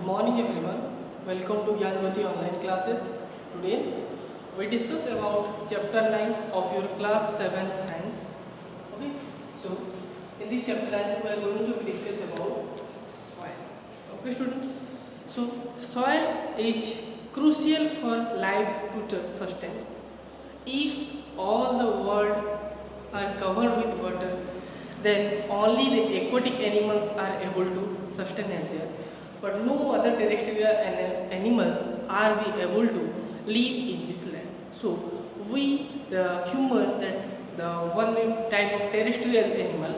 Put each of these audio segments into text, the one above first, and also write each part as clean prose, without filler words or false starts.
Good morning everyone. Welcome to Gyan Jyoti online classes. Today we discuss about chapter 9 of your class 7 science. Okay. So in this chapter 9 we are going to discuss about soil. Okay students. So soil is crucial for life to sustain. If all the world are covered with water, then only the aquatic animals are able to sustain it there. But no other terrestrial animals are we able to live in this land. So we, the human, that the one type of terrestrial animal,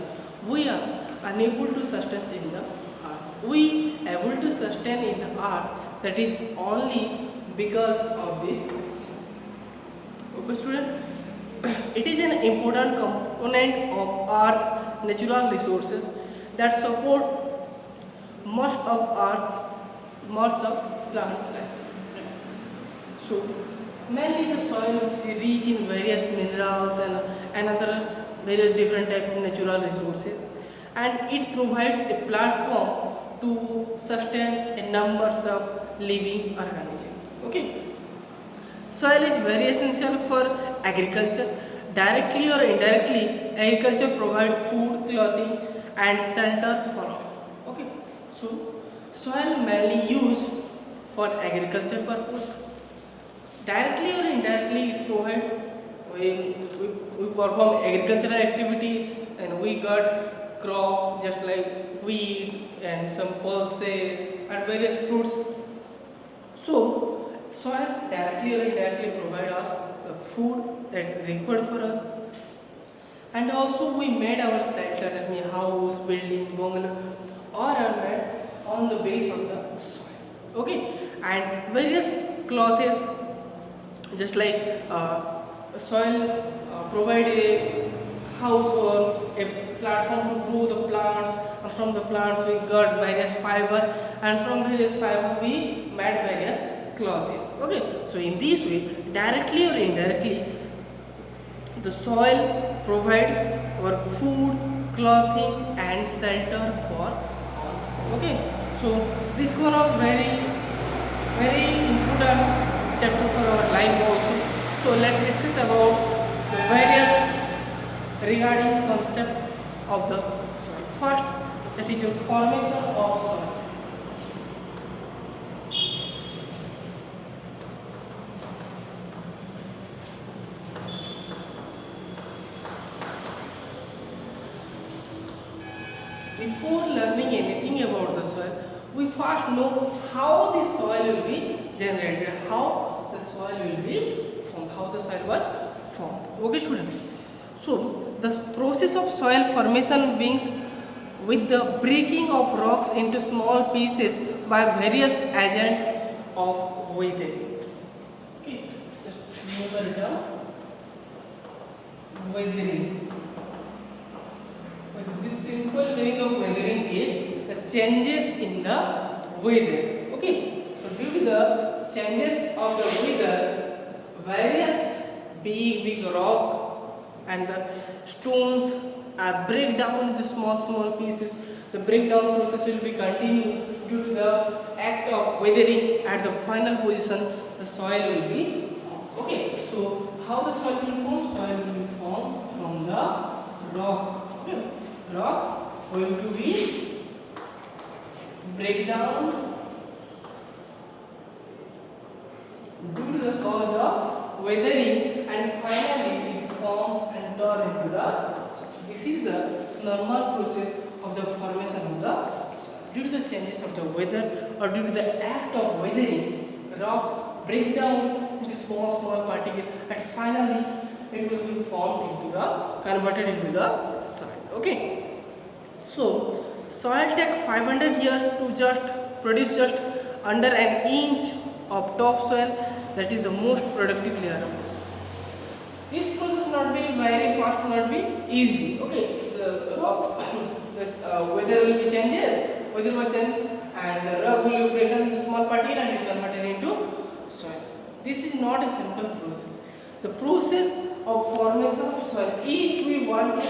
we are unable to sustain in the earth. We able to sustain in the earth, that is only because of this. Okay, student. It is an important component of earth natural resources that support most of plants life. So mainly the soil is rich in various minerals and other various different type of natural resources, and it provides a platform to sustain a numbers of living organisms. Okay. Soil is very essential for agriculture. Directly or indirectly, agriculture provides food, clothing, and shelter for all. Okay, so soil mainly used for agriculture purpose. Directly or indirectly, it provides we perform agricultural activity and we got crop just like wheat and some pulses and various fruits. So, soil directly or indirectly provide us the food that required for us, and also we made our shelter, that means house, building, bungalow, all are made on the base of the soil. Okay, and various clothes, just like soil provide a house or a platform to grow the plants, and from the plants we got various fiber, and from various fiber we made various clothes. Okay, so in this way, directly or indirectly, the soil provides our food, clothing, and shelter for all. Okay, so this one of very important chapter for our life also. So let's discuss about the various regarding concept of the soil. First, that is your formation of soil. Before learning anything about the soil, we first know how the soil will be generated, how the soil will be formed, how the soil was formed. Okay, student. So the process of soil formation begins with the breaking of rocks into small pieces by various agents of weathering. Okay, just move it down. Weathering. This simple meaning of weathering is the changes in the weather. Okay, so due to the changes of the weather, various big rock and the stones are break down into small pieces. The breakdown process will be continued due to the act of weathering. At the final position, the soil will be formed. Okay, so how the soil will form? Soil will be formed from the rock. Okay. Rock going to be break down due to the cause of weathering, and finally it forms and turn into the soil. This is the normal process of the formation of the soil. Due to the changes of the weather or due to the act of weathering, rocks break down into small particles, and finally it will be formed into the converted into the soil. Okay. So soil takes 500 years to just produce just under an inch of topsoil, that is the most productive layer of the soil. This process not be very fast, not be easy. Okay, the rock, the weather will be changes, weather will change, and the rock will be break down into small particle and be converted into soil. This is not a simple process. The process of formation of soil, if we want to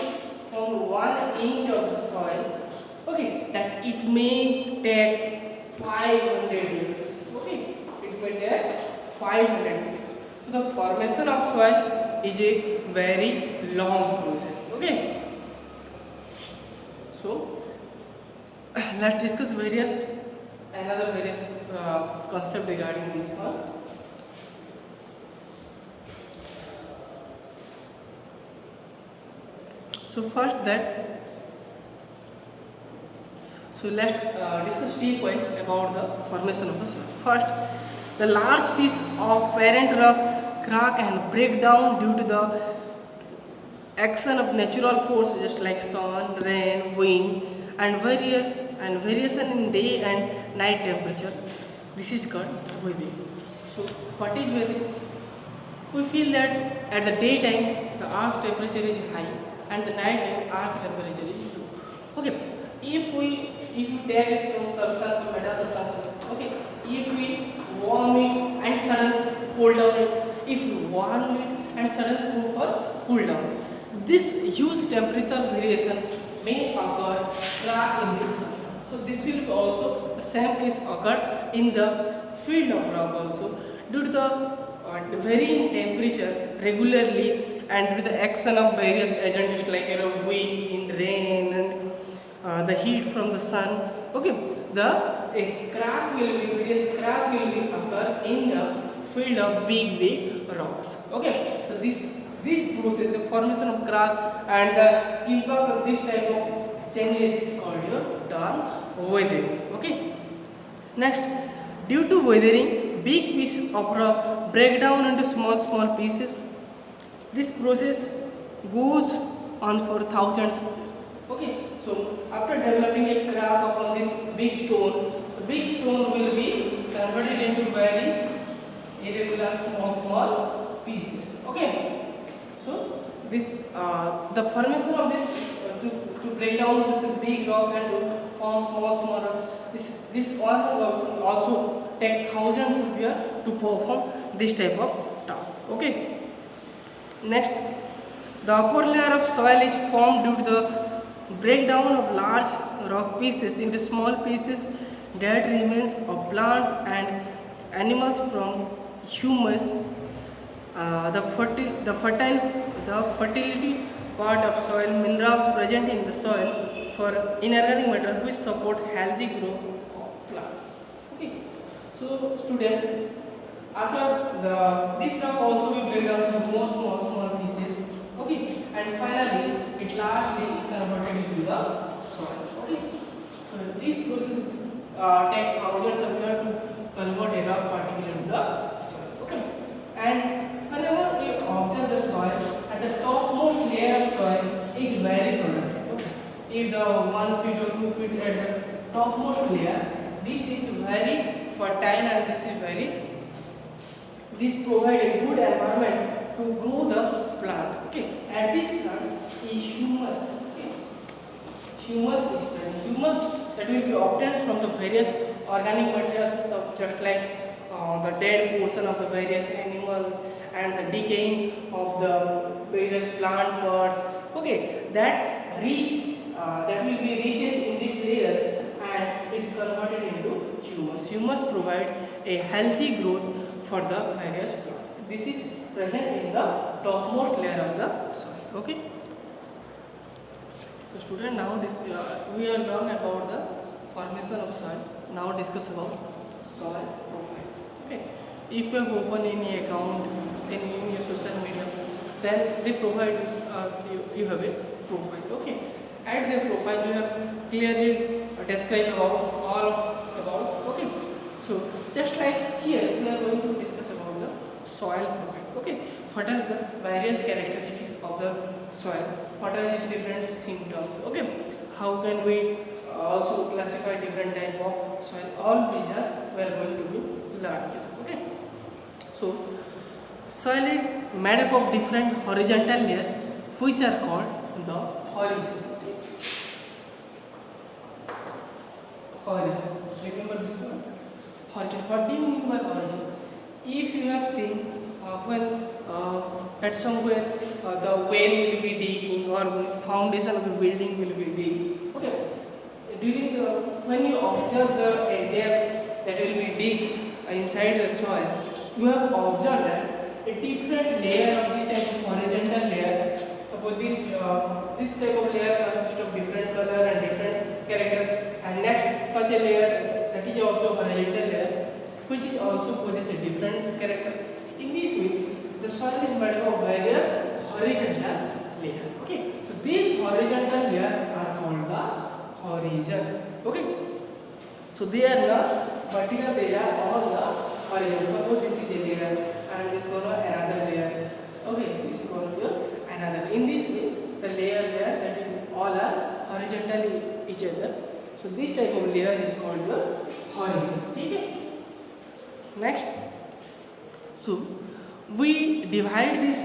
from 1 inch of the soil, okay, that it may take 500 years. Okay, it may take 500 years. So the formation of soil is a very long process. Okay, so let's discuss various concept regarding this one. So first that, so let's discuss stepwise about the formation of the soil. First, the large piece of parent rock crack and break down due to the action of natural forces just like sun, rain, wind, and variation in day and night temperature. This is called weathering. So what is weathering? We feel that at the daytime the earth temperature is high and the night time earth temperature is low. Okay, if you take some substance, some metal substance, okay, if we warm it and suddenly cool down it, if you warm it and suddenly cool down, this huge temperature variation may occur crack in this substance. So this will be also the same case occur in the field of rock also, due to the varying temperature regularly and with the action of various agents like wind, rain, and the heat from the sun. Okay, various crack will be occur in the field of big rocks. Okay, so this process, the formation of crack and the impact of this type of changes is called your term weathering. Okay, next, due to weathering, big pieces of rock break down into small pieces. This process goes on for thousands of years. Okay, so after developing a crack upon this big stone, the big stone will be converted into very irregular small pieces. Okay, so this the formation of this to break down this big rock and to form small rock, this one also take thousands of years to perform this type of task. Okay, next, the upper layer of soil is formed due to the breakdown of large rock pieces into small pieces, dead remains of plants and animals from humus. The fertility part of soil, minerals present in the soil for inorganic matter which support healthy growth of plants. Okay, so student, after this rock also we break down into more small pieces. Okay, and finally it largely converted into the soil. Okay, so this process take thousands of years to convert a rock particle into the soil. Okay, and whenever we observe the soil, at the topmost layer of soil is very productive. Okay, if the 1 feet or 2 feet at the topmost layer, this is very fertile and this provide a good environment to grow the plant. Okay, and this plant is humus. Okay, humus is present. Humus that will be obtained from the various organic materials, just like the dead portion of the various animals and the decaying of the various plant parts. Okay, that will be reaches in this layer and it converted into humus. Humus provide a healthy growth for the various plants. This is present in the topmost layer of the soil. Okay, so student, now we are learn about the formation of soil. Now discuss about soil profile. Okay, if you have opened any account in your social media, then they provide you have a profile. Okay, at the profile you have clearly described about. Okay, so just like here we are going to discuss about the soil profile. Okay, what are the various characteristics of the soil, what are the different symptoms. Okay, how can we also classify different type of soil, all these are we are going to be learn here. Okay, so soil is made up of different horizontal layers which are called the horizon. Remember this one, horizon. What do you mean by horizon? If you have seen when at somewhere the well will be digging or foundation of the building will be digging. Okay, when you observe the depth dig inside the soil, you have observed that a different layer of this type of horizontal layer. Suppose this type of layer consists of different color and different character, and next such a layer that is also horizontal layer, which is also possess a different character. In this way, the soil is made up of various horizontal layer. Okay, so these horizontal layer are called the horizon. Okay, so they are the vertical layer or the horizon. Suppose this is a layer and this is another layer. Okay, this is another. In this way, the layer that is all are horizontally each other. So this type of layer is called the horizon. Okay. Next, so we divide this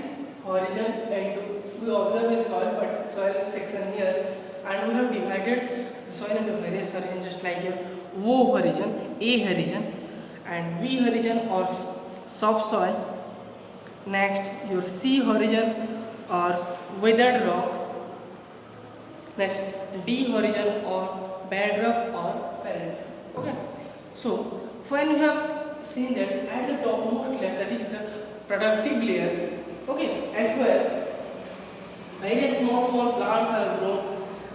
horizon into, we observe a soil section here, and we have divided the soil into various horizons, just like here O horizon, A horizon, and V horizon or soft soil. Next, your C horizon or weathered rock. Next, D horizon or bedrock or parent. Okay. So when you have seen that at the topmost layer, that is the productive layer, okay, at where various small plants are grown,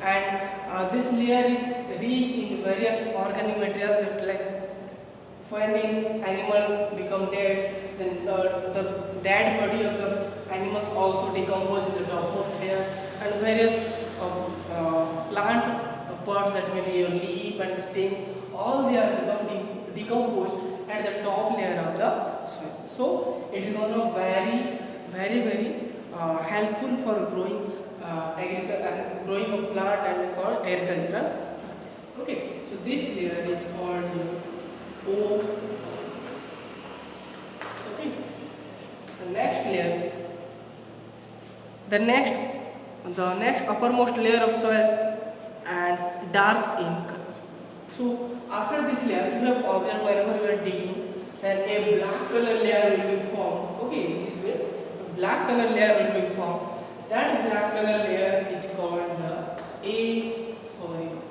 and this layer is rich in various organic materials like when an animal become dead, then the dead body of the animals also decompose in the topmost layer, and various plant parts that may be your leaf and stem, all they are become decomposed at the top layer of the soil. So it is one of very helpful for growing growing of plant and for agricultural practices. Okay, so this layer is called O. Okay, the next uppermost layer of soil and dark in color. So after this layer, you have observed whenever you are digging, then a black color layer will be formed. Okay, in this way, a black color layer will be formed. That black color layer is called the A horizon.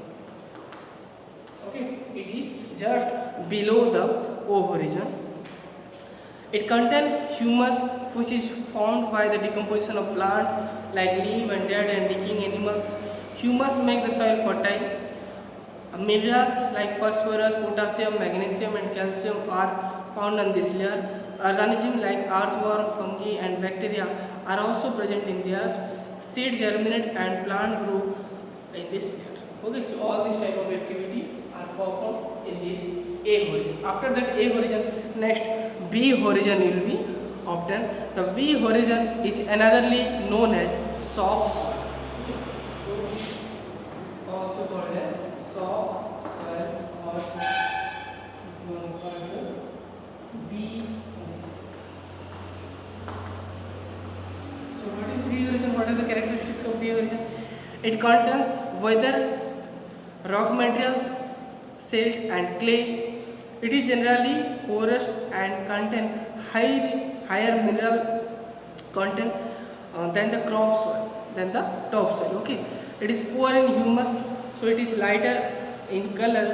Okay, it is just below the O horizon. It contains humus, which is formed by the decomposition of plant like leaf and dead and decaying animals. Humus make the soil fertile. Minerals like phosphorus, potassium, magnesium and calcium are found on this layer. Organisms like earthworm, fungi and bacteria are also present in there. Seed germinate and plant grow in this layer. Okay, so all these type of activity are performed in this A horizon. After that A horizon, next B horizon will be obtained. The V horizon is anotherly known as soft soil. So it's also called as soft soil, or this is called B horizon. So what is V horizon? What are the characteristics of V horizon? It contains weather, rock materials, silt and clay. It is generally porous and contain higher mineral content than the top soil. Okay, it is poor in humus, so it is lighter in color.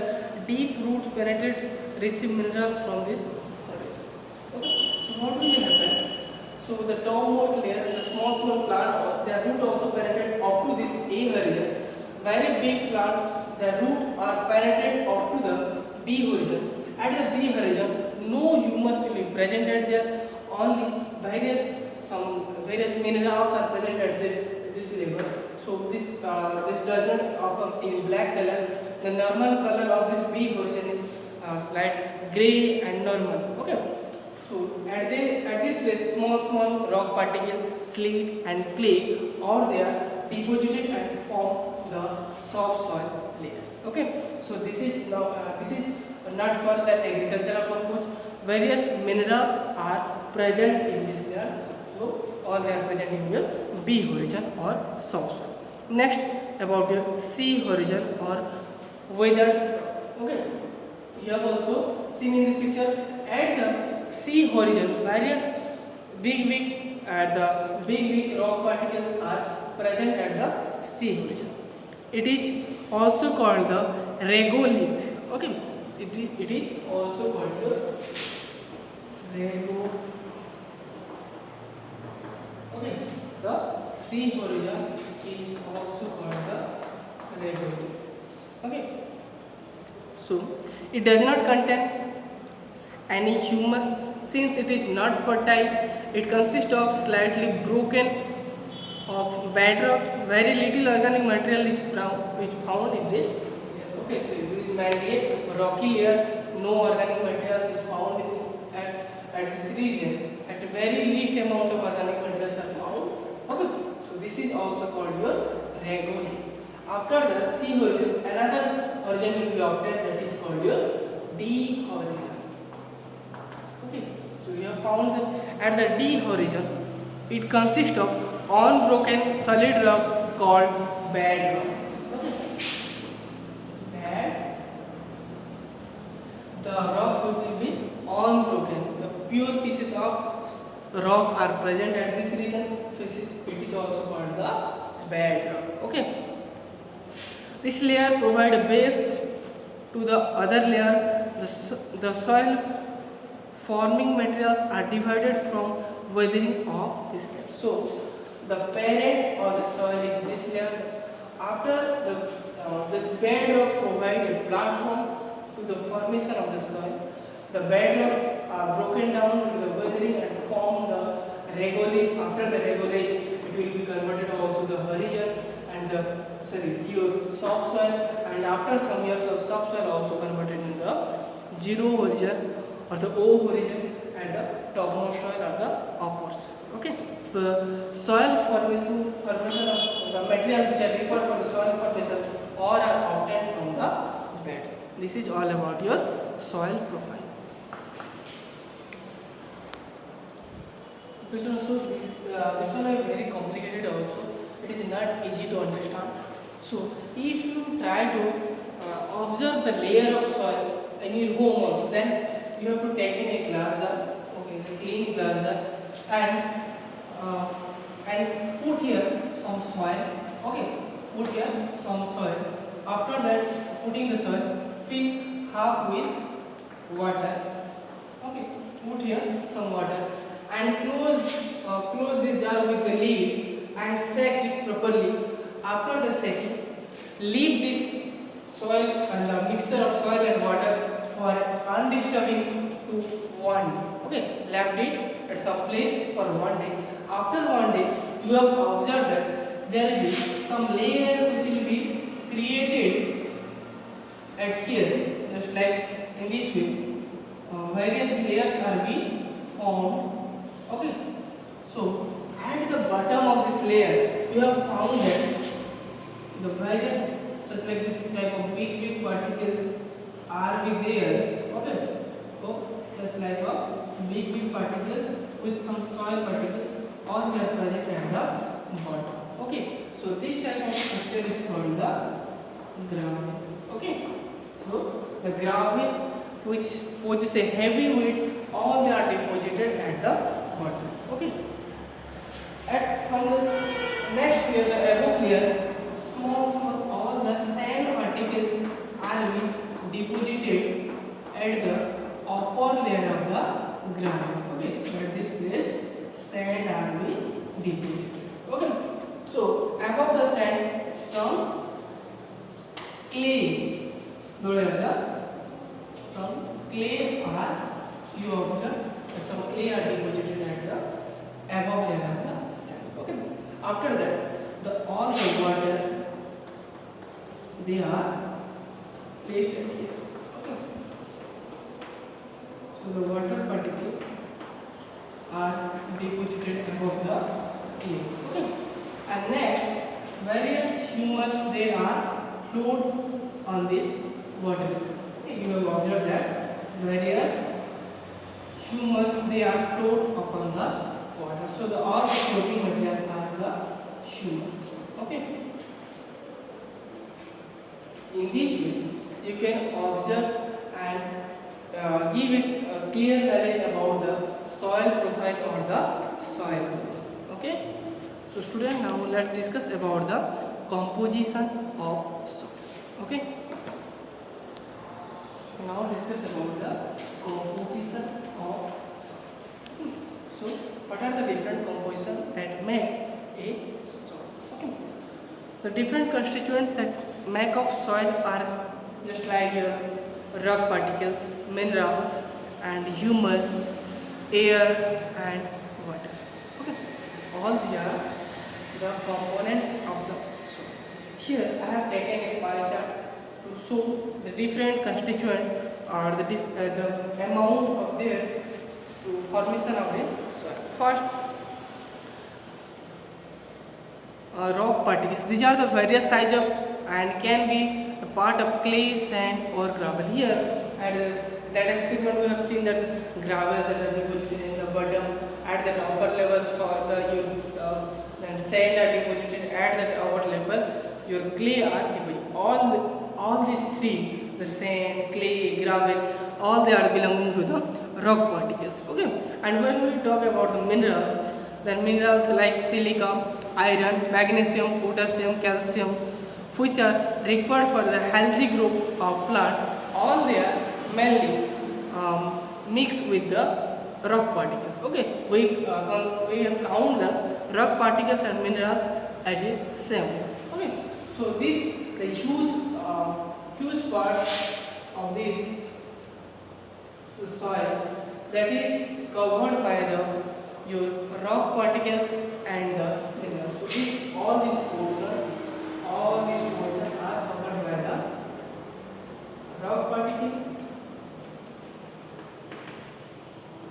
Deep roots penetrate, receive mineral from this horizon. Okay, so what will happen? So the topmost layer, the small plant, their root also penetrate up to this A horizon. Very big plants, their root are penetrate up to the B horizon. At the B horizon, no humus will be presented there. Only various minerals are present at this level. So this does not occur in black color. The normal color of this B horizon is slight gray and normal. Okay. So at this place, small rock particles, slate and clay, or they are deposited and form the soft soil layer. Okay. So this is not for the agricultural purpose. Various minerals are present in this layer. So all they are present in your B horizon or soft soil. Next, about your C horizon or weathered rock. Okay. You have also seen in this picture at the C horizon, various big rock particles are present at the C horizon. It is also called the regolith. Okay, it is also called the regolith. Okay, the sea horizon is also called the regolith. Okay, so it does not contain any humus since it is not fertile. It consists of slightly broken of bedrock. Very little organic material is found in this. Okay, so this is mainly a rocky layer. No organic materials is found in this at this region. At very least amount of organic materials are found. Okay, so this is also called your regolith. After the sea horizon, another horizon will be obtained, that is called your D horizon. Okay, so we have found that at the D horizon, it consists of unbroken solid rock called bedrock. Okay, bed. The rock will be unbroken. The pure pieces of rock are present at this region, so it is also called the bedrock. Okay. This layer provides a base to the other layer. The soil forming materials are divided from weathering of this layer. So the parent or the soil is this layer. After this bedrock provides a platform to the formation of the soil. The bedrock are broken down to the weathering and form the regolith. After the regolith, it will be converted also the horizon and the your soft soil, and after some years of soft soil also converted in the zero horizon or the O horizon, and the topmost soil or the upper soil. Okay, so the soil formation of the materials which are required for the soil formation or are obtained from the bed. This is all about your soil profile. Question also this one is very complicated also. It is not easy to understand. So if you try to observe the layer of soil in your home also, then you have to take in a glass jar, okay, a clean glass jar, and put here some soil, okay, put here some soil. After that, putting the soil, fill half with water, okay, put here some water, and close this jar with the lid and shake it properly. After the shaking, leave this soil and the mixture of soil and water for undisturbing to 1 day. Okay, left it at some place for 1 day. After 1 day, you have observed that there is some layer which will be created at here, just like in this way. Various layers are being formed. Okay, so at the bottom of this layer, you have found that the various such like this type of big particles are be there. Okay, so such like a big particles with some soil particles or they are present at the bottom. Okay, so this type of structure is called the graben. Okay, so the graben which poses a heavy weight, all they are deposited at the bottom. Okay, from the next layer, the above layer, small all the sand particles are being deposited at the upper layer of the ground. Okay, so at this place sand are being deposited. Okay, so above the sand some clay, some clay are, you observe some clay are deposited at the above layer of the sand. Okay, after that all the water they are placed at here. Okay, so the water particles are deposited above the clay. Okay, and next various humus they are float on this water. Okay, you have observed that various humus they are float upon the water. So all the floating materials are the humus. Okay. In this way, you can observe and give a clear knowledge about the soil profile or the soil. Okay. So student, now let's discuss about the composition of soil. Okay. now discuss about the composition of soil. So what are the different compositions that make a soil? Okay. The different constituents that make of soil are just like your rock particles, minerals, and humus, air, and water. Okay. So all these are the components of the soil. Here I have taken a pie chart to show the different constituent or the amount of their to formation of the soil. First, rock particles. These are the various size of and can be a part of clay, sand, or gravel. Here, at that experiment, we have seen that the gravel that are deposited in the bottom at the upper level, soil, then sand are deposited at the upper level. Your clay are deposited. All these three, the sand, clay, gravel, all they are belonging to the rock particles. Okay. And when we talk about the minerals, then minerals like silica, iron, magnesium, potassium, calcium, which are required for the healthy growth of plant, all they are mainly mixed with the rock particles. Okay, we have count the rock particles and minerals as a same. Okay, so this the huge part of this the soil that is covered by the your rock particles and the minerals. So all these portions are covered by the rock particle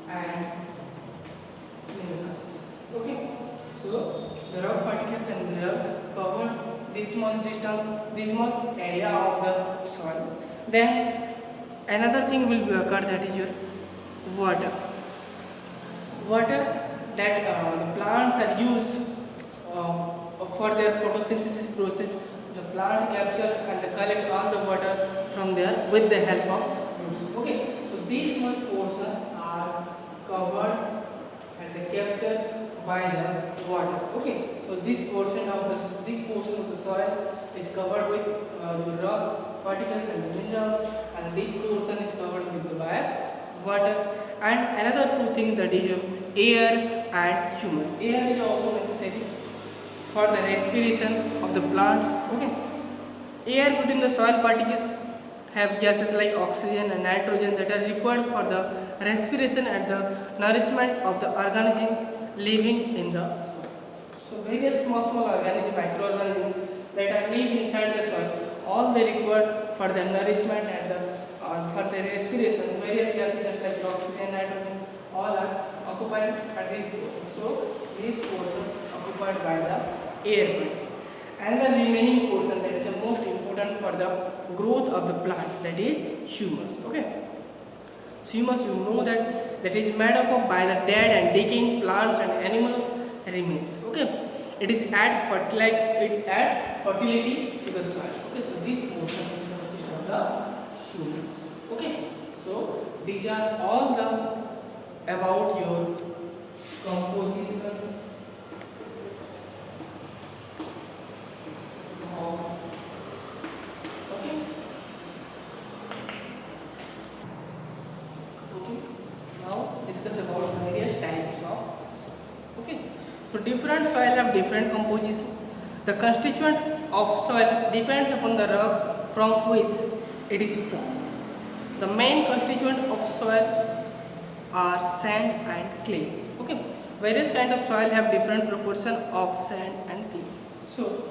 and minerals. Okay, so the rock particles and minerals cover this much distance, this much area of the soil. Then another thing will occur, that is your water. Water that the plants are used for their photosynthesis process. The plant capture and they collect all the water from there with the help of roots. Okay, so these much portions are covered and they captured by the water. Okay, so this portion of the soil is covered with the rock particles and minerals, and this portion is covered with the water. And another two things, that is air and humus. Air is also necessary for the respiration of the plants. Okay, air within the soil particles have gases like oxygen and nitrogen that are required for the respiration and the nourishment of the organism living in the soil. So various small organisms, microorganisms that are live inside the soil, all they require for the nourishment and for the respiration. Various gases like oxygen, nitrogen, all are occupied at this portion. So this portion occupied by the air particle. And the remaining portion, that is the most important for the growth of the plant, that is humus. Okay, so humus, you know that is made up of by the dead and decaying plants and animal remains. Okay, it is add fertility to the soil. Okay, so this portion is consist of the humus. Okay, so these are all the about your composition of. Okay, now discuss about various types of soil. Okay, so different soil have different composition. The constituent of soil depends upon the rock from which it is formed. The main constituent of soil are sand and clay. Okay, various kind of soil have different proportion of sand and clay. So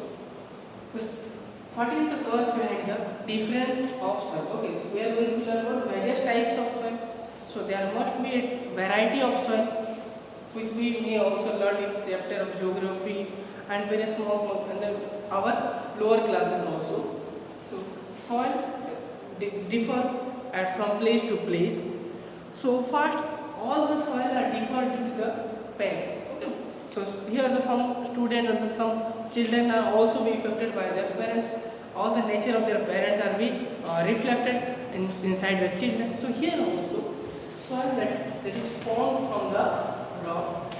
what is the cause behind the difference of soil? Okay, so we are going to learn about various types of soil. So there must be a variety of soil, which we may also learn in the chapter of geography and various small and our lower classes also. So soil differ from place to place. So first, all the soil are different due to the parents. Okay, so here the some student or some children are also be affected by their parents. All the nature of their parents are be reflected inside the children. So here also soil that is formed from the rock.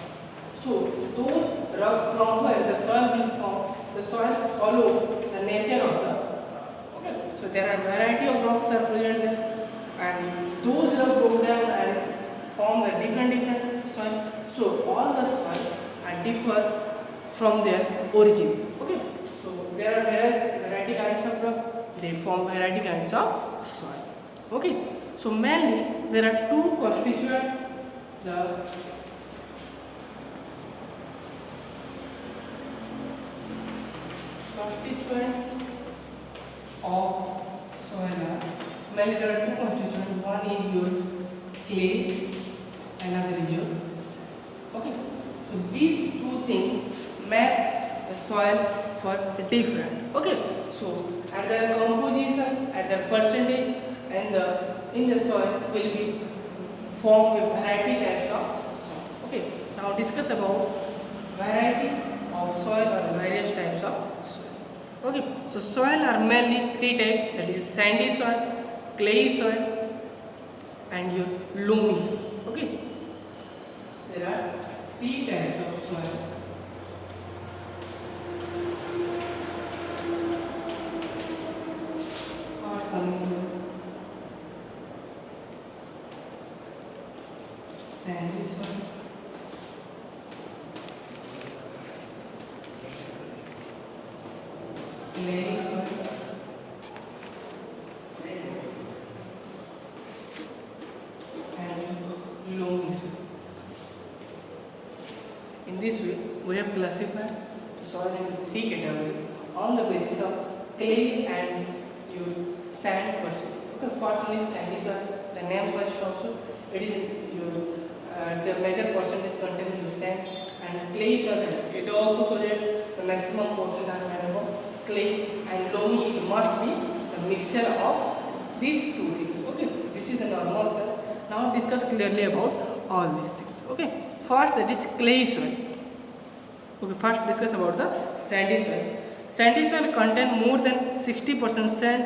So those rock from where the soil will form, the soil follow the nature of the rock. Okay, so there are variety of rocks are present there, and those have broken down and formed a different soil. So all the soil are differ from their origin. Okay, so there are various variety kinds of rock, they form variety kinds of soil. Okay, so mainly there are two constituent, the constituents of soil are, mainly there are two constituents, one is your clay, another is your sand. Okay, so these two things make the soil for different. Okay, so at the composition, at the percentage, and in the soil will be formed with variety types of soil. Okay, now discuss about variety of soil or various types of soil. Okay, so soil are mainly three types, that is sandy soil, clay soil, and your loamy soil. Okay, there are three types of soil. Are coming to sandy soil, clay soil, and loamy soil. In this way, we have classified soil into three categories on the basis of clay and your sand percent. Okay, first one is sandy soil. The name such also it is your the major percentage contains your sand, and clay soil. It also suggests the maximum portion are made of clay, and loamy it must be the mixture of these two things. Okay, this is the normal sense. Now discuss clearly about all these things. Okay, first that is clay soil. Okay, first discuss about the sandy soil. Sandy soil contain more than 60% sand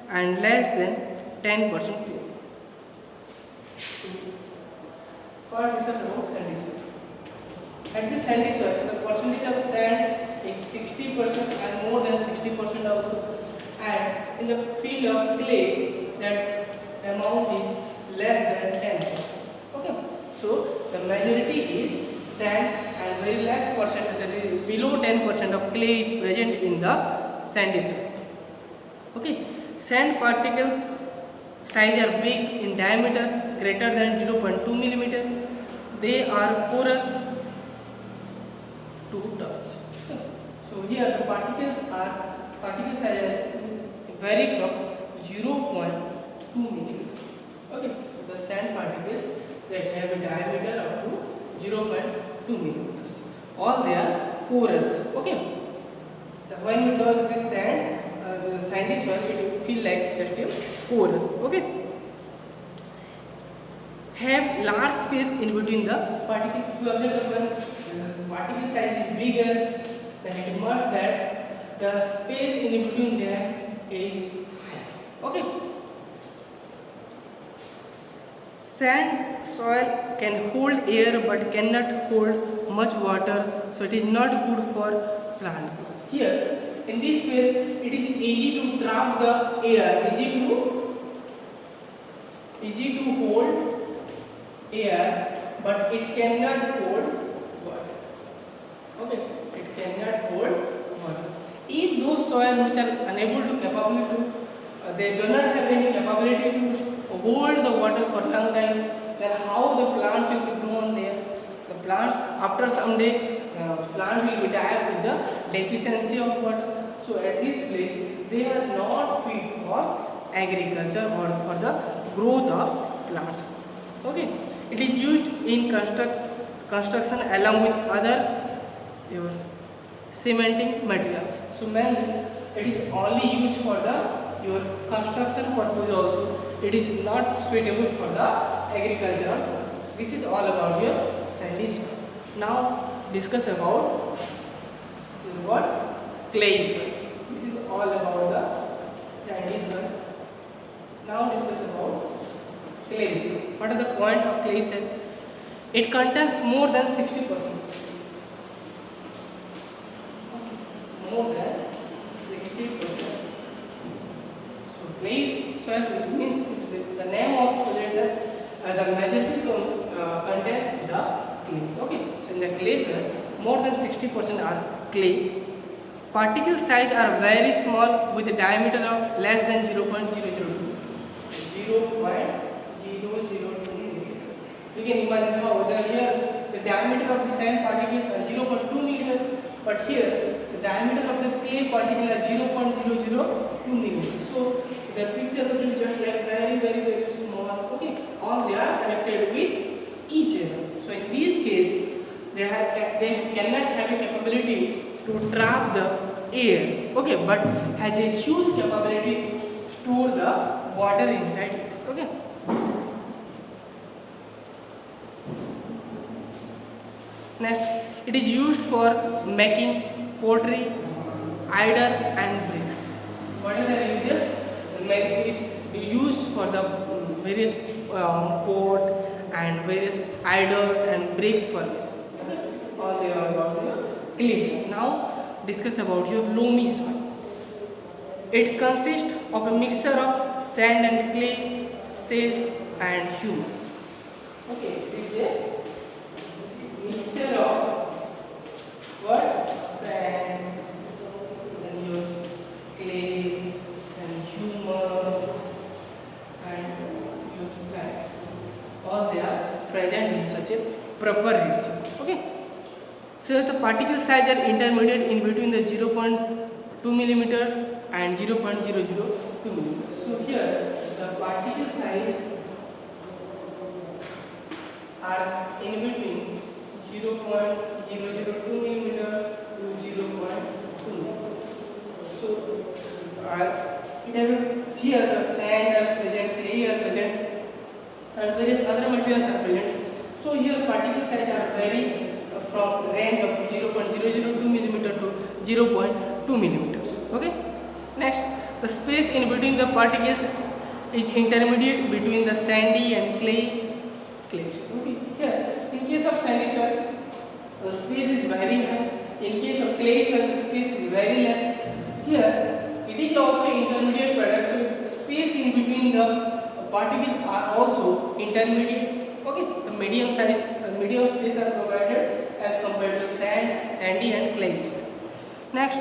and less than 10% clay. First discuss about sandy soil. At the sandy soil, the percentage of sand is 60% and more than 60% also. And in the field of clay, that amount is less than 10%. Okay, so the majority is sand and very less percent, that is below 10% of clay is present in the sandy soil. Okay, sand particles size are big in diameter, greater than 0.2 millimeter. They are porous to touch. So here the particle size vary from 0.2 millimeter. Okay, so the sand particles that have a diameter up to 0.2 millimeters. All they are porous. Okay, when you touch this sand, the sandy soil, it will feel like just a porous. Okay, have large space in between the particle. You observe that when particle size is bigger, then it must that the space in between them is high. Okay. Sand soil can hold air but cannot hold much water, so it is not good for plant growth. Here, in this space, it is easy to trap the air, easy to hold air, but it cannot hold water. Okay, it cannot hold water. If those soil which are unable to capability to, they do not have any capability to hold the water for long time, then how the plants will be grown there? The plant after some day, plant will be die with the deficiency of water. So at this place, they are not fit for agriculture or for the growth of plants. Okay, it is used in construction along with other your cementing materials. So mainly it is only used for the your construction purpose also. It is not suitable for the agricultural purpose. This is all about your sandy soil. Now discuss about what? Clay soil. This is all about the sandy soil. Now discuss about clay soil. What are the point of clay soil? It contains more than 60%. More than 60%. So clay soil means the name of the majority contain the clay. Okay, so in the clay soil, more than 60% are clay. Particle size are very small with a diameter of less than 0.002. 0.002 millimeter. You can imagine how here the diameter of the sand particles are 0.2 millimeter, but here the diameter of the clay particle is 0.002 millimeter. So the picture will be just like very small. Okay, all they are connected with each other. So in this case, they cannot have a capability to trap the air. Okay, but has a huge capability to store the water inside it. Okay. Next, it is used for making pottery, idol and bricks. What are the uses? It is used for the various pot and various idols and bricks for this. All they are about your clay. Now discuss about your loamy soil. It consists of a mixture of sand and clay, silt and humus. Okay, this is a mixture of what? Sand, then your clay, and humus and your slag. All they are present in such a proper ratio. Okay. So the particle size are intermediate in between the 0.2 millimeter and 0.002 millimeter. So here the particle size are in between 0.002 millimeter to 0.2 millimeter. So it has here the sand are present, clay are present, and various other materials are present. So here particle size are very from range of 0.002 millimeter to 0.2 millimeters. Okay. Next, the space in between the particles is intermediate between the sandy and clay. Okay. Here, in case of sandy soil, the space is very high. In case of clay soil, the space is very less. Here, it is also intermediate product. So the space in between the particles are also intermediate. Okay, the medium size, medium space are provided as compared to sandy and clay soil. Next,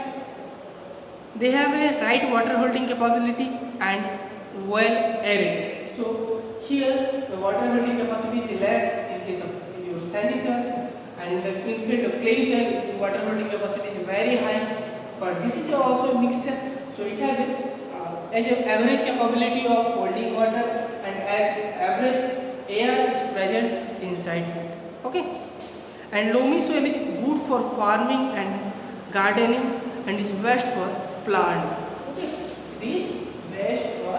they have a right water holding capability and well aerated. So here the water holding capacity is less in case of your sandy soil, and in the field of clay soil the water holding capacity is very high. But this is also a mixture, so it has as an average capability of holding water and as average air is present inside it. Okay. And loamy soil is good for farming and gardening and is best for plant. Okay. It is best for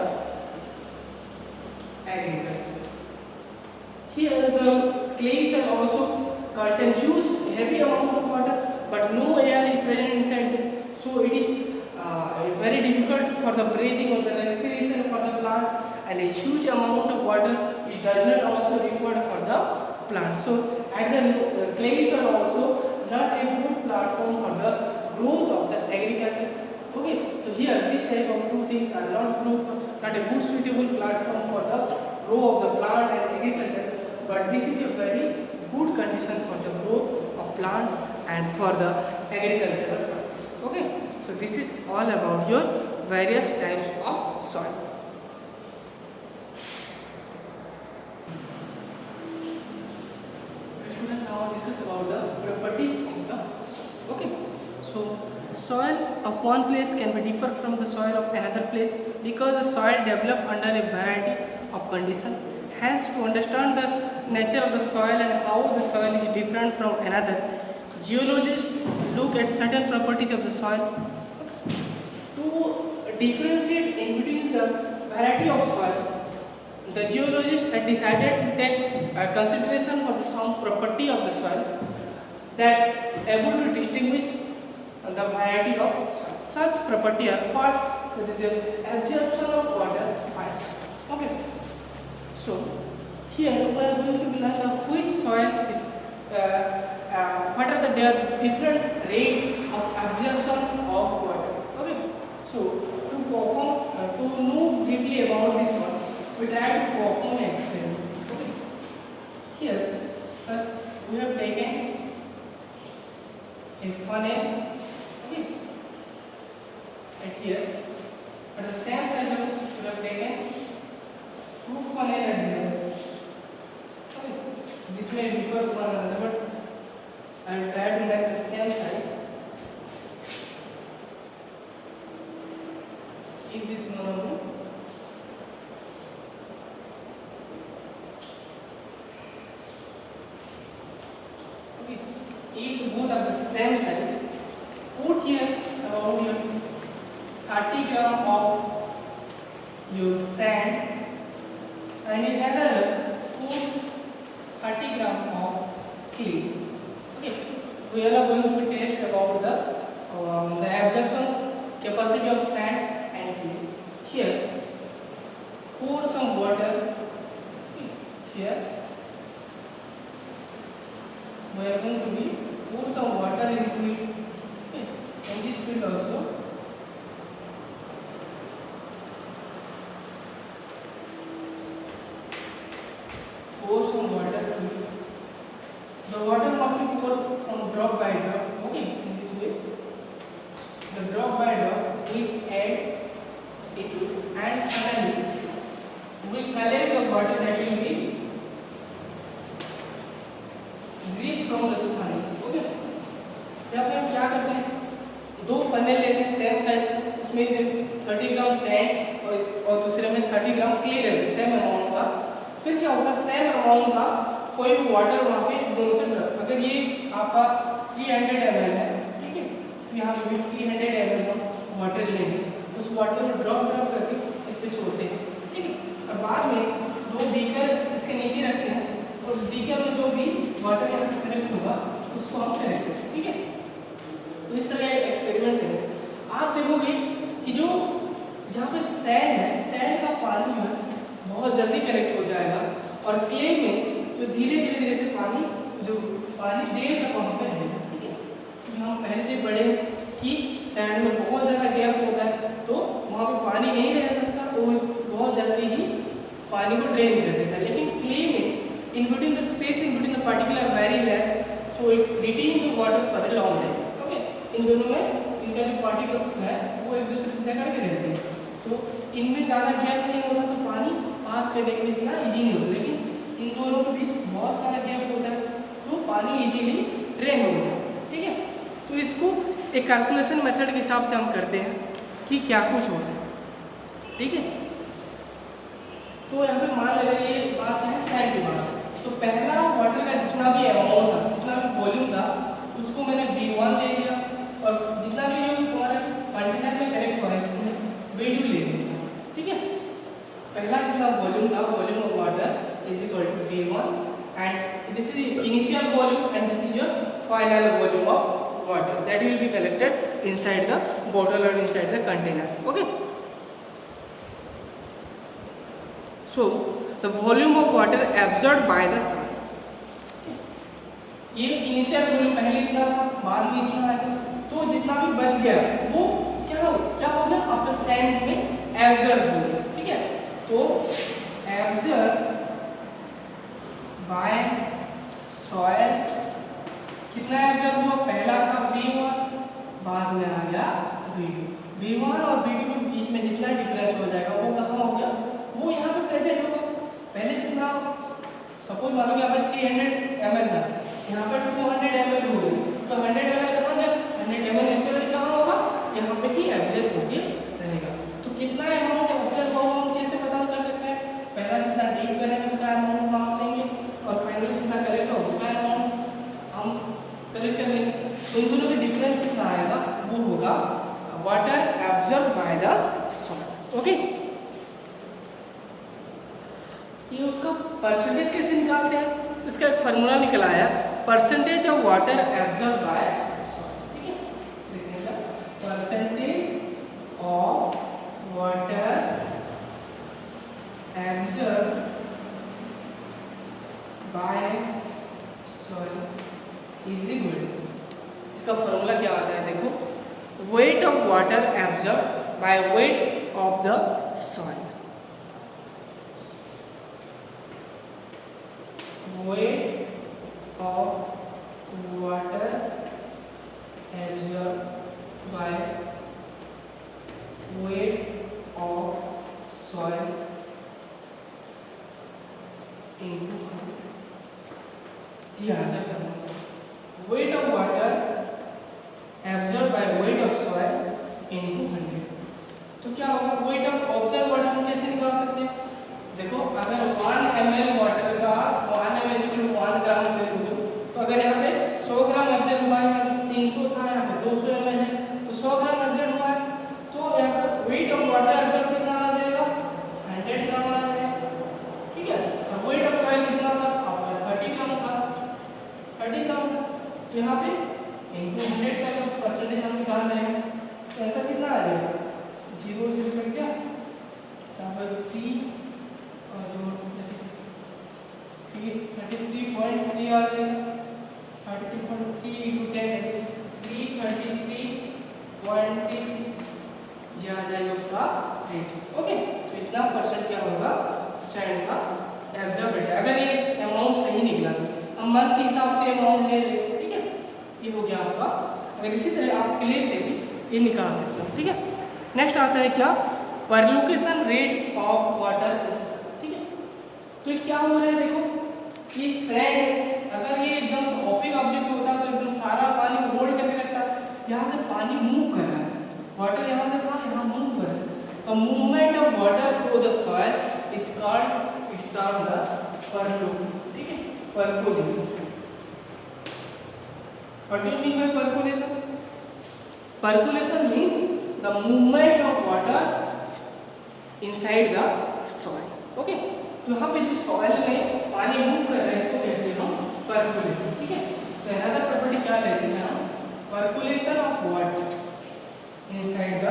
agriculture. Here the clay soil also contains huge heavy amount of water, but no air is present inside it. So it is very difficult for the breathing or the respiration for the plant, and a huge amount of water it does not also required for the plant. So and the clay soil also not a good platform for the growth of the agriculture. Okay, so here this type of two things are not a good suitable platform for the growth of the plant and agriculture, but this is a very good condition for the growth of plant and for the agricultural practice. Okay, so this is all about your various types of soil. Now discuss about the properties of the soil. Okay, so soil of one place can be different from the soil of another place because the soil developed under a variety of conditions. Hence, to understand the nature of the soil and how the soil is different from another, geologists look at certain properties of the soil. To differentiate in between the variety of soil, the geologist had decided to take consideration for the some property of the soil that able to distinguish the variety of soil. Such property are found with the absorption of water by soil. Okay. So here we are going to learn which soil is what are the different rate of absorption of water. Okay. So to know briefly about this one, we try to perform an experiment. Okay. First, we have taken a funnel, okay, at here. At the same size, we have taken two funnel at here. Okay, this may differ from one another, but I will try to make the same size. If this one of them. Okay, if both are the same size, put here around your 30 gram of your sand and in another put 30 gram of clay. Okay, we are going to test about the absorption capacity of sand and clay. Here, pour some water. Okay, here we are going to be pour some water into it. Okay, and this field also. Pour some water to it. The water must be poured on drop by drop. Okay, in this way. The drop by drop we add it and finally we collect the water that will be breathed from the funnel. Okay, यहाँ पे हम क्या करते हैं, दो funnel लेते हैं same size, उसमें 30 ग्राम सैंड और दूसरे में 30 ग्राम क्ले लेते हैं सेम अमाउंट का. फिर क्या होगा, सेम अमाउंट का कोई भी वाटर वहाँ पे दोनों से ड्रॉप. अगर ये आपका 300 ml है, ठीक है, तो यहाँ पे भी 300 ml का वाटर लेंगे, उस वाटर को ड्रॉप करके इस पे छोड़ते हैं. ठीक है, और बाद में दो बीकर इसके नीचे रखते हैं और उस बीकर में जो भी वाटर यहाँ से कलेक्ट होगा उसको हम कलेक्ट करें. ठीक है, तो इस तरह एक एक्सपेरिमेंट करें. आप देखोगे कि जो जहाँ पे सैंड है, सैंड का पानी जो है बहुत जल्दी कलेक्ट हो जाएगा और क्ले में जो धीरे से पानी देर तक वहाँ पे रहेगा. ठीक है, तो हम पहले से पढ़े कि सैंड में बहुत ज़्यादा गैप होता है तो वहाँ पे पानी नहीं रह सकता, तो बहुत जल्दी ही पानी को ड्रेन कर देता है. लेकिन क्ले में in between the space in between the particular very less, so it retain the water for a long time. Okay, इन दोनों में इनका जो पार्टिकल्स है वो एक दूसरे से जकड़ के रहते हैं, तो इनमें ज़्यादा गैप नहीं होता तो पानी पास करने के लिए इतना ईजी नहीं होता. लेकिन इन दोनों के बीच बहुत सारा गैप होता है तो पानी इजीली ड्रेन हो जाए. ठीक है, तो इसको एक कैलकुलेशन मेथड के हिसाब से हम करते हैं कि क्या कुछ होता है. ठीक है, तो यहाँ पे मान लेते ये बात है सैंड की बात. तो पहला वाटर का जितना भी अमाउंट था, जितना भी वॉल्यूम था, उसको मैंने V1 ले लिया और जितना भी जो तुम्हारे कंटेनर में कलेक्ट हुआ है इसमें V2 ले लिया. ठीक है, पहला जितना वॉल्यूम था, volume of water is equal to V1 and this is initial volume and this is your final volume of water that will be collected inside the bottle or inside the container. Okay, so the volume of water absorbed by the sun. ये initial volume पहले इतना था, बाद में इतना आया, तो जितना भी बच गया वो क्या हो गया आपका सैंड में एब्जॉर्ब हो गया. ठीक है, तो एब्जॉर्ब बाय सॉइल कितना एब्जॉर्ब हुआ, पहला था V1, बाद में आ गया V2. V1 और V2 के बीच में जितना डिफरेंस हो जाएगा वो कहाँ हो गया, वो यहाँ पे प्रेजेंट होगा. पहले जितना सपोज मान लो यहाँ पे 300 ml था, यहाँ पर 200 ml हो गई, तो 100 ml कहाँ गया, 100 ml नेचुरली कहाँ होगा, यहाँ पे ही एब्जॉर्ब होके रहेगा. तो कितना अमाउंट एब्जॉर्ब हुआ हम कैसे पता कर सकते हैं, पहला जितना डीप करेंगे उसका अमाउंट माप लेंगे और फाइनली जितना कलेक्ट हो उसका अमाउंट हम कलेक्ट कर लेंगे. तो इन दोनों के डिफरेंस कितना आएगा, वो होगा water absorb by the soil. Okay, ये उसका परसेंटेज कैसे निकालते हैं, इसका एक फार्मूला निकला आया, percentage of water absorb by soil. ठीक है, देखिएगा percentage of water absorb by soil is equal, इसका फार्मूला क्या आता है देखो, weight of water absorb by weight of the soil. weight of water absorbed by weight of soil into weight of water absorbed by weight of soil into 100। तो क्या होगा, weight of observed water हम कैसे निकाल सकते हैं? देखो अगर 1 ml वाटर का 1 ml इक्वल 1 ग्राम ले लो, तो अगर यहाँ पे 100 ग्राम ऑब्जर्व हुआ है, 300 था यहाँ पे 200 ml है, तो 100 ग्राम ऑब्जर्व हुआ है, तो यहाँ पे weight of water ऑब्जर्व कितना आ जाएगा, 100 ग्राम आ जाएगा, ठीक है। और weight of soil कितना था, आपका 30 ग्राम था, 30 ग्राम था, तो यहाँ पे इनटू 100 का जो परसेंटेज हम निकाल रहे हैं, तो ऐसा कितना आ जाएगा, 0 0 कट गया, यहाँ पर 3 और जो 33.3 आ जाएगा, 33.3 into 10 333.3 ये आ जाएगा उसका रेट। ओके, तो इतना परसेंट क्या होगा सैंड का एब्जॉर्ब रेट। अगर ये अमाउंट सही निकला तो हम मंथ के हिसाब से अमाउंट ले रहे हैं, ठीक है, ये हो गया आपका। अगर इसी तरह आप क्ले से भी ये निकाल सकते हो, ठीक है। नेक्स्ट आता है क्या, परलोकेशन रेट ऑफ वाटर, ठीक है। तो ये क्या हो रहा है, देखो कि सैंड अगर ये एकदम से ओपेक ऑब्जेक्ट होता तो एकदम सारा पानी को होल्ड करके रखता, यहाँ से पानी मूव कर रहा है, वाटर यहाँ से था यहाँ मूव कर रहा है, तो movement of water through the soil is called it term the percolation, ठीक है, percolation. What do you mean by percolation? Percolation means the movement of water inside the soil. Okay, तो यहाँ पे जो सॉइल में पानी मूव कर रहा है इसको कहते हैं हम परकोलेशन, ठीक है। तो अनदर प्रॉपर्टी क्या लेते हैं हम, percolation of water inside the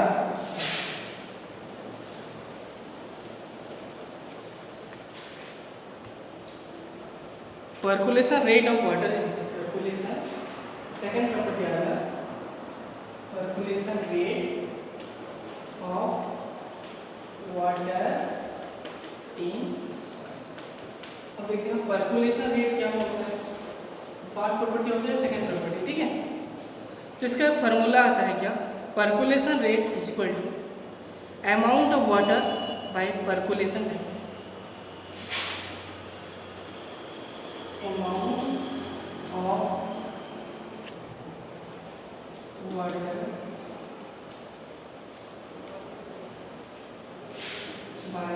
percolation rate of water is percolation। second property आएगा percolation rate of water in soil। अब देखते हैं percolation rate क्या होता है, फर्स्ट प्रॉपर्टी हो गया, सेकंड प्रॉपर्टी, ठीक है। तो इसका फार्मूला आता है क्या, percolation rate is equal to amount of water by percolation rate, amount of water by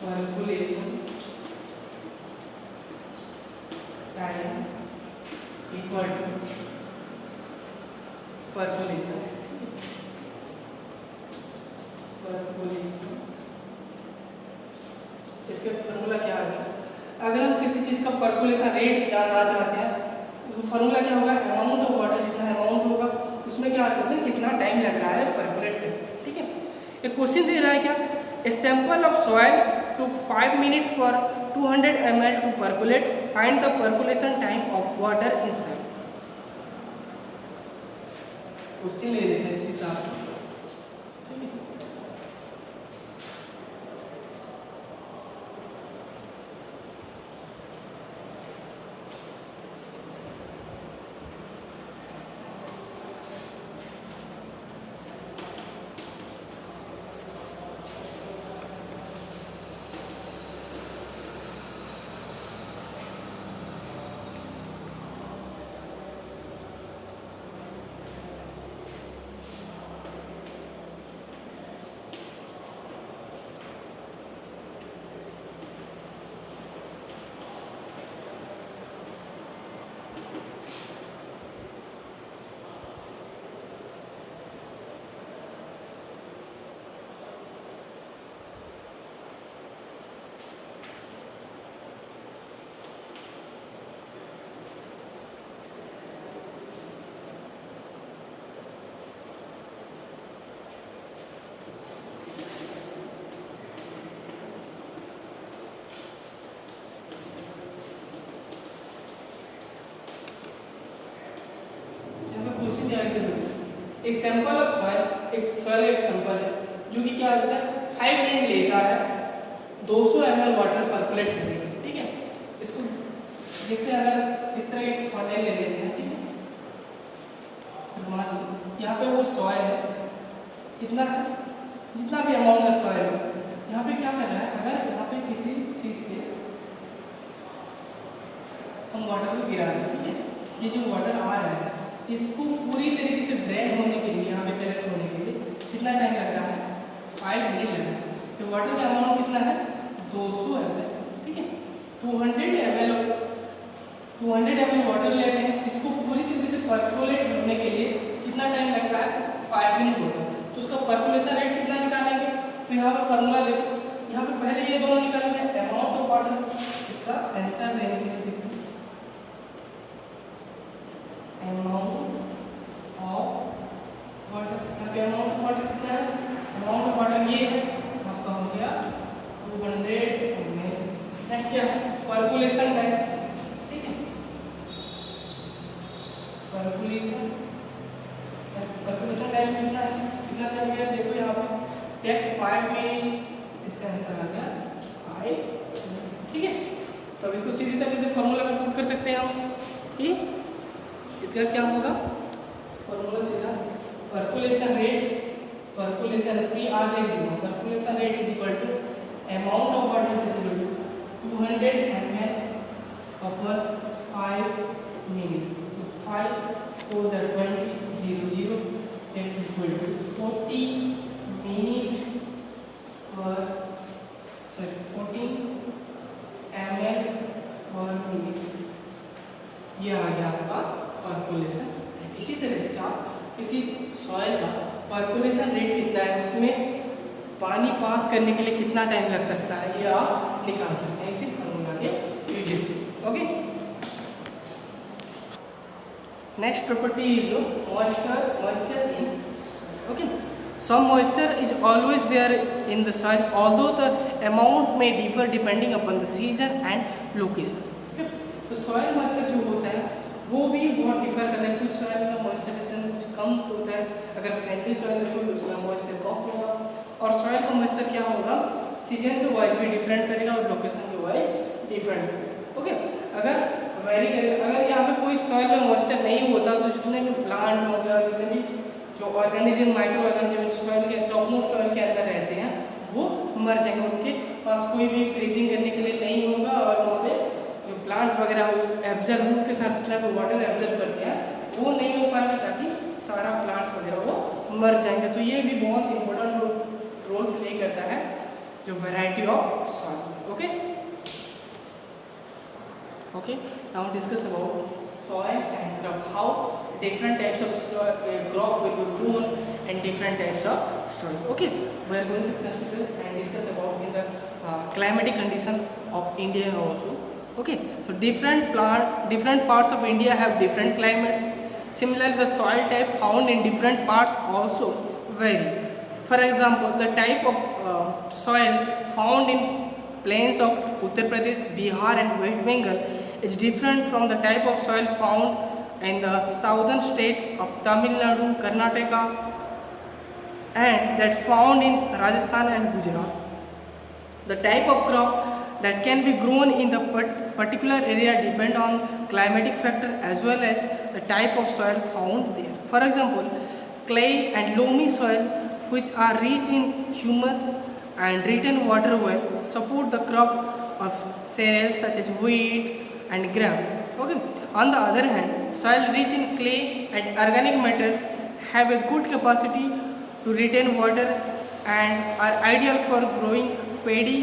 percolation time equal to percolation इसका फार्मूला क्या होगा, अगर हम किसी चीज़ का परकोलेशन रेट जानना चाहते हैं, उसका फार्मूला क्या होगा, अमाउंट ऑफ वाटर, जितना अमाउंट होगा उसमें क्या करते हैं, कितना टाइम लग रहा है परकोलेट करने, ठीक है। एक क्वेश्चन दे रहा है क्या, a sample of soil took 5 minutes for 200 ml to percolate, find the percolation time of water in soil। Question ले लेते हैं इस हिसाब से, एक सैंपल ऑफ सॉइल, एक सॉइल एक सैंपल है जो कि क्या होता है, हाई विंड लेता है 200 ml वाटर परकोलेट करने के लिए, ठीक है। इसको देखते हैं, अगर इस तरह एक फॉन्टेन ले लेते हैं, ठीक है, मान लो यहाँ पे वो सॉइल है, कितना है, जितना भी अमाउंट है सॉइल, यहाँ पे क्या कर रहा है, अगर यहाँ पे किसी चीज़ से हम वाटर को गिरा दें, ठीक है, ये जो वाटर आ रहा है इसको पूरी तरीके से ड्रेन होने के लिए, यहाँ पे कलेक्ट होने के लिए कितना टाइम लग रहा है, 5 मिनट लग रहा है। तो वाटर का अमाउंट कितना है, 200 ml, ठीक है, 200 ml वाटर लेते हैं, इसको पूरी तरीके से पर्कुलेट होने के लिए कितना टाइम लगता है, 5 मिनट होता है। तो उसका पर्कुलेशन रेट कितना निकालेंगे, तो यहाँ पे फार्मूला देखो, यहाँ पे पहले ये दोनों निकालेंगे, अमाउंट ऑफ वाटर, इसका आंसर लेने के लिए देखो, अमाउंट ऑफ वाटर, यहाँ पे अमाउंट ऑफ वाटर कितना है, अमाउंट ऑफ वाटर ये है, आपका हो गया 200 ml। नेक्स्ट क्या है, पर्कुलेशन टाइम, ठीक है, पर्कुलेशन टाइम कितना है, कितना टाइम गया, देखो यहाँ पे टेक 5 मिनट, इसका आंसर आ गया 5, ठीक है। तो अब इसको सीधी तरीके से फॉर्मूला में पुट कर सकते हैं हम कि इसका क्या होगा, फॉर्मूला सीधा percolation rate, percolation P R ले लीजिए, percolation rate is equal to amount of water is equal to 200 ml upon 5 minute, तो 5 4 × 20 0 0 is equal to 40 minute per 14 ml per minute, ये आ गया आपका पर्कुलेशन। इसी तरह से आप किसी सॉइल का पर्कुलेशन रेट कितना है, उसमें पानी पास करने के लिए कितना टाइम लग सकता है, ये आप निकाल सकते हैं इसी फार्मूला के यूजेस से, okay. Next property is moisture in soil, okay. Some moisture is always there in the soil, although the amount may differ depending upon the season and location, okay. तो सॉइल मॉइस्चर जो होता है वो भी बहुत differ करता है, कुछ सॉइल में मॉइस्चराइजेशन कुछ कम होता है, अगर सैंडी सॉइल होगी उसमें मॉइस्चर कम होगा, और सॉइल का मॉइस्चर क्या होगा, सीजन के वाइज भी डिफरेंट करेगा और लोकेशन के वाइज डिफरेंट करेगा, ओके। अगर वेरी करेगा, अगर यहाँ पे कोई सॉइल में मॉइस्चर नहीं होता तो जितने भी प्लांट हो गया, जितने भी जो ऑर्गेनिज्म माइक्रो ऑर्गेनिज्म सॉइल के टॉपमोस्ट सॉइल के अंदर रहते हैं वो मर जाएंगे, उनके पास कोई भी ब्रीथिंग करने के लिए नहीं होगा, और वहाँ पे जो प्लांट्स वगैरह एब्जॉर्ब रूट के साथ जितना भी वाटर एब्जॉर्ब करते हैं वो नहीं हो पाएगा, ताकि सारा प्लांट्स वगैरह वो मर जाएंगे। तो ये भी बहुत इंपॉर्टेंट रोल प्ले करता है जो variety of soil, okay okay. Now discuss about soil and crop, how different types of crop will be grown and different types of soil, okay. We are going to consider and discuss about in the climatic condition of India also, okay. So different parts of India have different climates. Similarly, the soil type found in different parts also vary. For example, the type of soil found in plains of Uttar Pradesh, Bihar and West Bengal is different from the type of soil found in the southern state of Tamil Nadu, Karnataka, and that found in Rajasthan and Gujarat. The type of crop that can be grown in the particular area depend on climatic factor as well as the type of soil found there. For example, clay and loamy soil, which are rich in humus and retain water well, support the crop of cereals such as wheat and gram. Okay. On the other hand, soil rich in clay and organic matters have a good capacity to retain water and are ideal for growing paddy,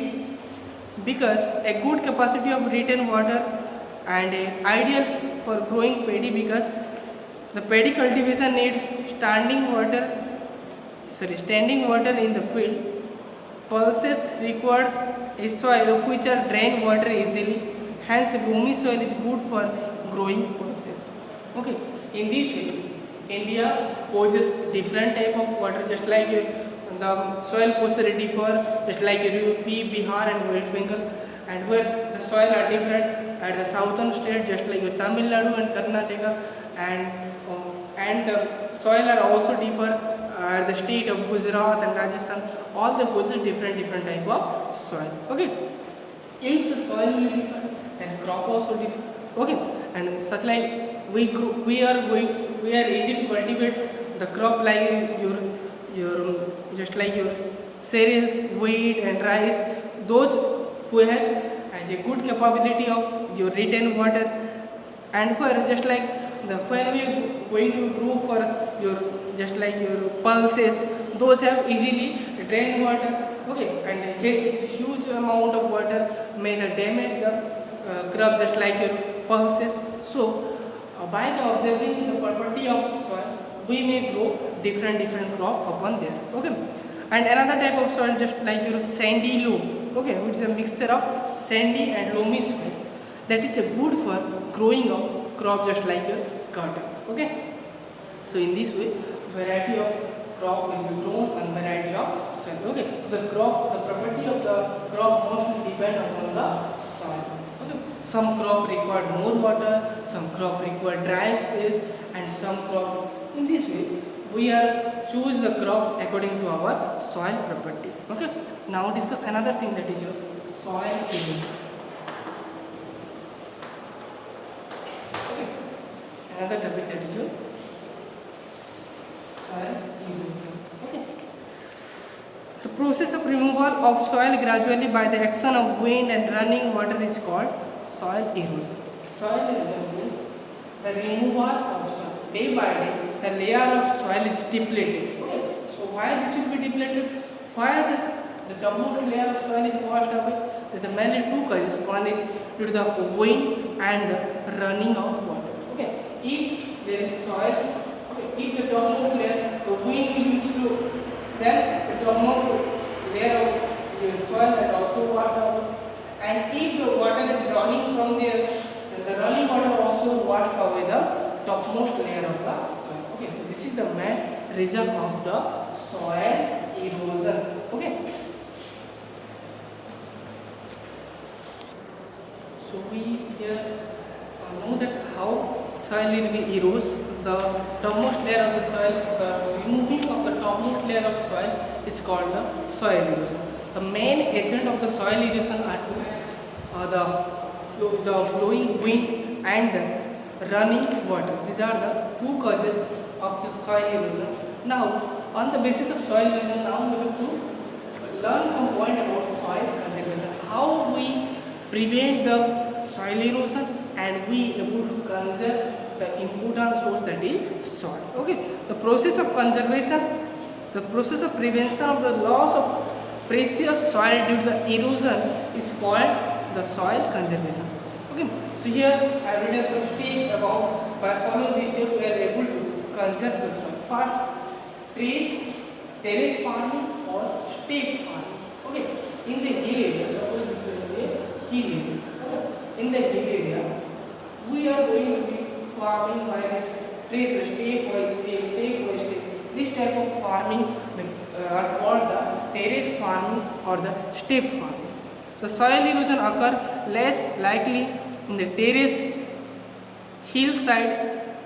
because a good capacity of retain water and ideal for growing paddy because the paddy cultivation need standing water in the field. Pulses required a soil which are drain water easily. Hence, loamy soil is good for growing pulses. Okay. In this way, India possesses different type of water, just like the soil porosity differ, just like UP, Bihar and West Bengal, and where the soil are different at the southern state, just like Tamil Nadu and Karnataka, and the soil are also differ at the state of Gujarat and Rajasthan. All they possess different type of soil. Okay. If the soil will differ then crop also different. Okay, and such like we are easy to cultivate the crop like your just like your cereals, wheat and rice. Those who have has a good capability of your retain water, and for just like the when we going to grow for your just like your pulses, those have easily drain water. Okay, and a huge amount of water may damage the crop just like your pulses. So by the observing the property of soil, we may grow different crop upon there. Okay, and another type of soil just like your sandy loam. Okay, which is a mixture of sandy and loamy soil, that is a good for growing of crop just like your cotton. Okay, so in this way variety of crop will be grown and variety of soil. Okay, so the property of the crop mostly depend upon the soil. Okay, some crop require more water, some crop require dry space, and some crop in this way we are choose the crop according to our soil property. Okay, now discuss another thing, that is your soil erosion. Okay, another topic, that is your soil erosion. Okay, the process of removal of soil gradually by the action of wind and running water is called soil erosion. Soil erosion means the removal of soil. Day by day, the layer of soil is depleted. Okay. So why this will be depleted? Why the topmost layer of soil is washed away? There are mainly two causes. One is due to the wind and the running of water. Okay. If there is soil, okay, if the topmost layer, the wind will be flow, then the topmost layer of your soil is also washed away. And if the water is running from there, then the running water also washed away the topmost layer of the soil. Okay, so this is the main reason of the soil erosion. Okay, so we here know that how soil will be erodes. The topmost layer of the soil, the removing of the topmost layer of soil is called the soil erosion. The main agent of the soil erosion are the blowing wind and the running water. These are the two causes of the soil erosion. Now, on the basis of soil erosion, now we have to learn some point about soil conservation. How we prevent the soil erosion and we able to conserve the important source, that is soil. Okay, the process of conservation, the process of prevention of the loss of precious soil due to the erosion is called the soil conservation. Okay, so here I have written some steps about by following these steps we are able to conserve the soil. First, terrace farming or step farming. Okay, in the hill area, suppose this is a hill area. Okay. In the hill area, we are going to be farming by this trees, step by step. This type of farming are called the terrace farming or the step farming. The soil erosion occur less likely in the terrace hillside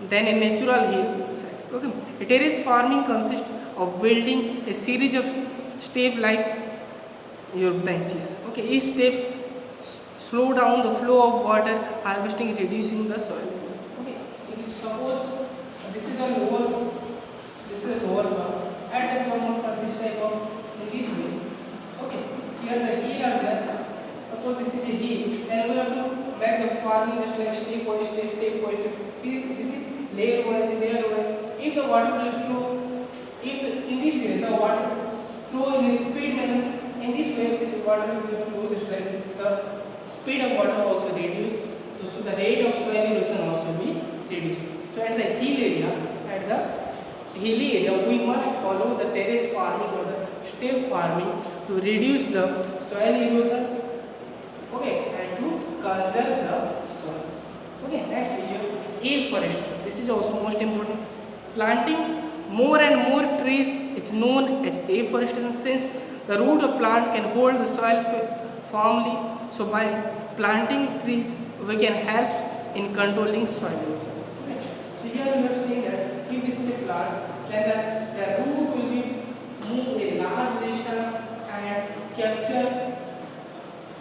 than a natural hillside. Okay. A terrace farming consists of building a series of step like your benches. Okay. Each step slow down the flow of water, harvesting, reducing the soil. Okay. If suppose this is the lower one, at the bottom of this type of in this way. Okay. Here the hill are there. Suppose this is a hill, then we have to make the farming just like step by step. This is layer wise. If the water will flow, if in this way the water flow in a speed manner, in this way this water will flow just like the speed of water also reduced, so the rate of soil erosion also be reduced. So at the hill area, we must follow the terrace farming or the step farming to reduce the soil erosion. Okay, and to conserve the soil. Okay, next afforestation. This is also most important. Planting more and more trees is known as afforestation, since the root of plant can hold the soil firmly. So by planting trees, we can help in controlling soil erosion. Okay. So here you have seen that if this is a plant, then the root will be move a large distance and capture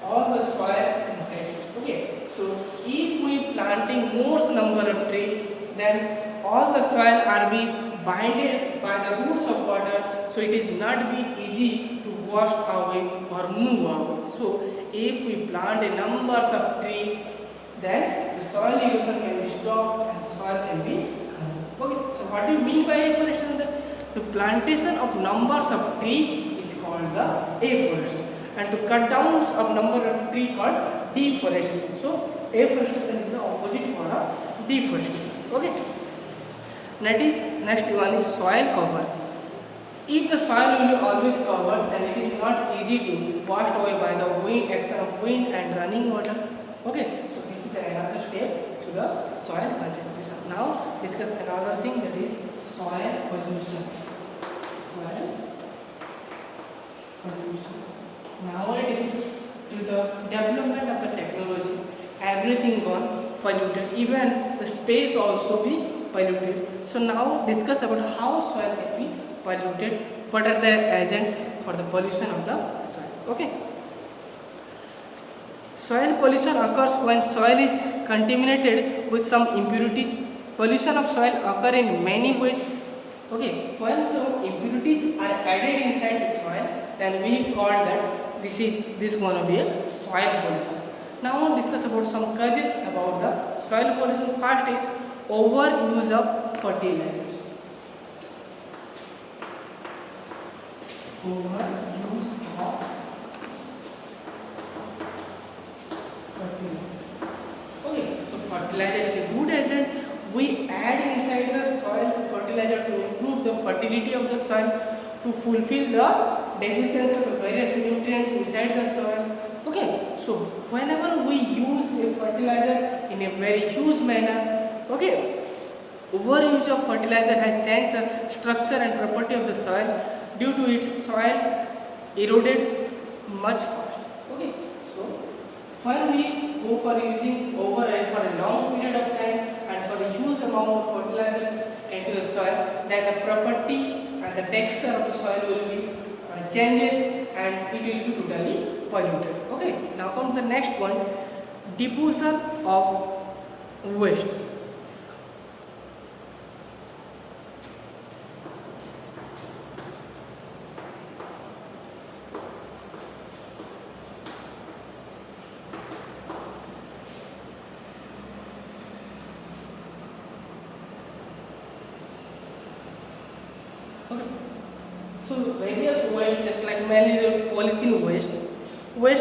all the soil inside. Okay. So if we planting more number of tree, then all the soil are be binded by the roots of water, so it is not be easy to wash away or move away. So if we plant a numbers of tree, then the soil erosion can be stopped and soil can be conserved. Okay, so what do you mean by afforestation? The plantation of numbers of tree is called the afforestation, and to cut down of number of tree called deforestation. So afforestation is the opposite for deforestation. Okay. Next one is soil cover. If the soil will be always covered, then it is not easy to washed away by the wind, action of wind and running water. Okay, so this is another step to the soil conservation. Now discuss another thing, that is soil pollution. Soil pollution. Nowadays, to the development of the technology, everything gone polluted. Even the space also be polluted. So now discuss about how soil can be polluted. What are the agents for the pollution of the soil? Okay. Soil pollution occurs when soil is contaminated with some impurities. Pollution of soil occur in many ways. Okay, when some impurities are added inside the soil, then we call that this going to be a soil pollution. Now we'll discuss about some causes about the soil pollution. First is overuse of fertilizers. Overuse of fertilizer. Okay, so fertilizer is a good agent. We add inside the soil fertilizer to improve the fertility of the soil, to fulfill the deficiency of the various nutrients inside the soil. Okay, so whenever we use a fertilizer in a very huge manner, okay, overuse of fertilizer has changed the structure and property of the soil. Due to its soil eroded much fast. Okay, so when we go for using for a long period of time and for a huge amount of fertilizer into the soil, then the property and the texture of the soil will be changes and it will be totally polluted. Okay, now come to the next one, diffusion of wastes. Okay. So various waste, just like mainly the polythene waste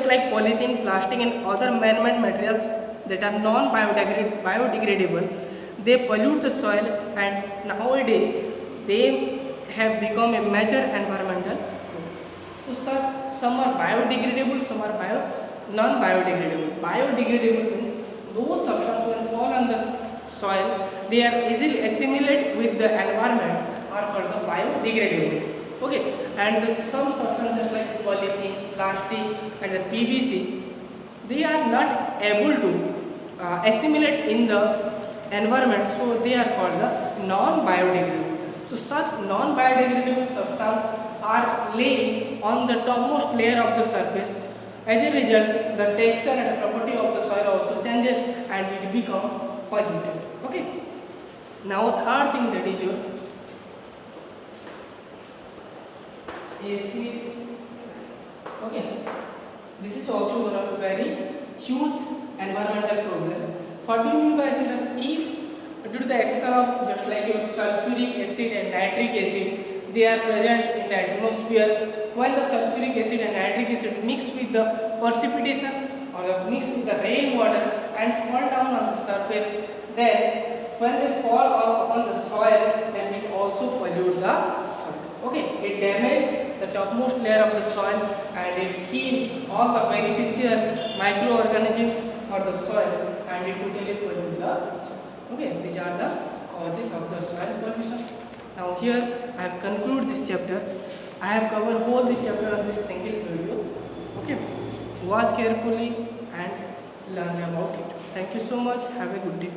like polythene, plastic and other man-made materials that are non-biodegradable, they pollute the soil, and nowadays they have become a major environmental problem. So such, some are biodegradable, some are non-biodegradable. Biodegradable means those substances when fall on the soil, they are easily assimilate with the environment, are called the biodegradable. Okay, and some substances like polythene, plastic and the PVC, they are not able to assimilate in the environment, so they are called the non-biodegradable. So such non-biodegradable substances are laying on the topmost layer of the surface. As a result, the texture and property of the soil also changes and it becomes polluted. Okay. Now third thing, that is your acid. Okay, this is also one of a very huge environmental problem. What do you mean by acid? If due to the action of just like your sulfuric acid and nitric acid, they are present in the atmosphere. When the sulfuric acid and nitric acid mix with the precipitation or mix with the rainwater and fall down on the surface, then when they fall upon the soil, then it also pollutes the soil. Okay, it damages the topmost layer of the soil and it kills all the beneficial microorganisms for the soil and it totally pollutes the soil. Okay, these are the causes of the soil pollution. Now here I have concluded this chapter. I have covered whole this chapter on this single video. Okay, watch carefully and learn about it. Thank you so much. Have a good day.